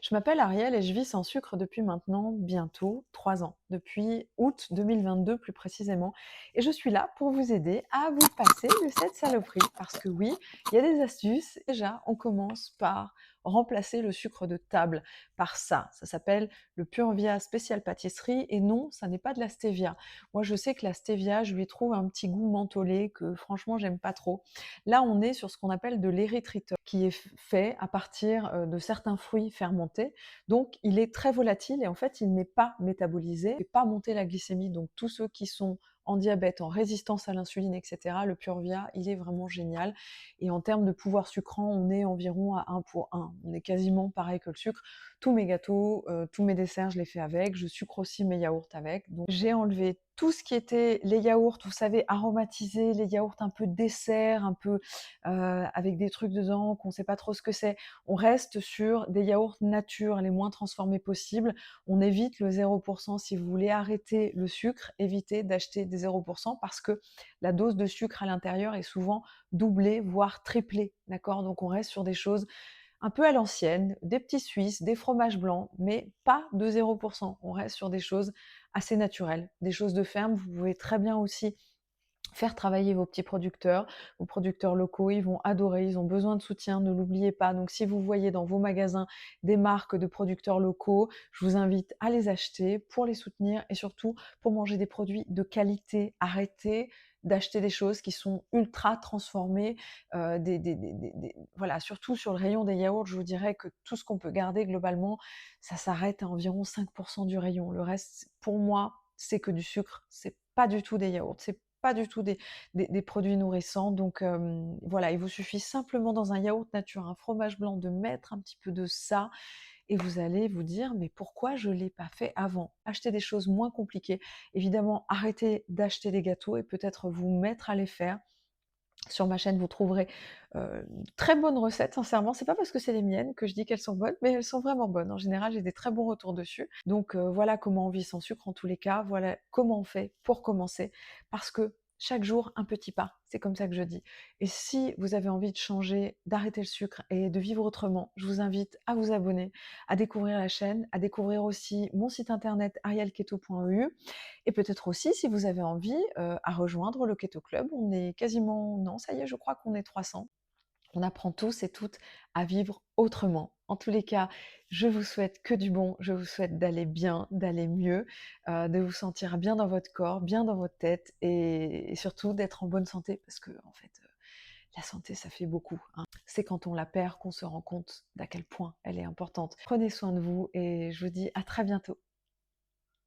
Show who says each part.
Speaker 1: Je m'appelle Ariel et je vis sans sucre depuis maintenant bientôt 3 ans, depuis août 2022 plus précisément. Et je suis là pour vous aider à vous passer de cette saloperie. Parce que oui, il y a des astuces. Déjà, on commence par remplacer le sucre de table par ça. Ça s'appelle le Purvia spécial pâtisserie. Et non, ça n'est pas de la stevia. Moi, je sais que la stevia, je lui trouve un petit goût mentholé que franchement, j'aime pas trop. Là, on est sur ce qu'on appelle de l'érythritol, qui est fait à partir de certains fruits fermentés. Donc, il est très volatile et en fait, il n'est pas métabolisé, il ne fait pas monter la glycémie. Donc, tous ceux qui sont en diabète, en résistance à l'insuline, etc., le Purvia, il est vraiment génial. Et en termes de pouvoir sucrant, on est environ à 1 pour 1. On est quasiment pareil que le sucre. Tous mes gâteaux, tous mes desserts, je les fais avec. Je sucre aussi mes yaourts avec. Donc, j'ai enlevé tout ce qui était les yaourts, vous savez, aromatisés, les yaourts un peu dessert, un peu avec des trucs dedans qu'on ne sait pas trop ce que c'est. On reste sur des yaourts nature, les moins transformés possibles. On évite le 0%. Si vous voulez arrêter le sucre, évitez d'acheter des 0% parce que la dose de sucre à l'intérieur est souvent doublée, voire triplée. D'accord? Donc on reste sur des choses un peu à l'ancienne, des petits Suisses, des fromages blancs, mais pas de 0%. On reste sur des choses assez naturelles, des choses de ferme. Vous pouvez très bien aussi faire travailler vos producteurs locaux, ils vont adorer, ils ont besoin de soutien, ne l'oubliez pas. Donc si vous voyez dans vos magasins des marques de producteurs locaux, je vous invite à les acheter pour les soutenir et surtout pour manger des produits de qualité. Arrêtez d'acheter des choses qui sont ultra transformées, voilà, surtout sur le rayon des yaourts, je vous dirais que tout ce qu'on peut garder globalement, ça s'arrête à environ 5% du rayon. Le reste, pour moi, c'est que du sucre, c'est pas du tout des yaourts, c'est pas du tout des produits nourrissants. Donc voilà, il vous suffit simplement dans un yaourt nature, un fromage blanc, de mettre un petit peu de ça et vous allez vous dire: «Mais pourquoi je ne l'ai pas fait avant?» Achetez des choses moins compliquées. Évidemment, arrêtez d'acheter des gâteaux et peut-être vous mettre à les faire. Sur ma chaîne, vous trouverez, très bonnes recettes, sincèrement. C'est pas parce que c'est les miennes que je dis qu'elles sont bonnes, mais elles sont vraiment bonnes. En général, j'ai des très bons retours dessus. Donc voilà comment on vit sans sucre en tous les cas. Voilà comment on fait pour commencer. Parce que chaque jour, un petit pas. C'est comme ça que je dis. Et si vous avez envie de changer, d'arrêter le sucre et de vivre autrement, je vous invite à vous abonner, à découvrir la chaîne, à découvrir aussi mon site internet arielketo.eu et peut-être aussi, si vous avez envie, à rejoindre le Keto Club. On est quasiment non, ça y est, je crois qu'on est 300. On apprend tous et toutes à vivre autrement. En tous les cas, je vous souhaite que du bon, je vous souhaite d'aller bien, d'aller mieux, de vous sentir bien dans votre corps, bien dans votre tête et surtout d'être en bonne santé parce que en fait, la santé, ça fait beaucoup, hein. C'est quand on la perd qu'on se rend compte d'à quel point elle est importante. Prenez soin de vous et je vous dis à très bientôt.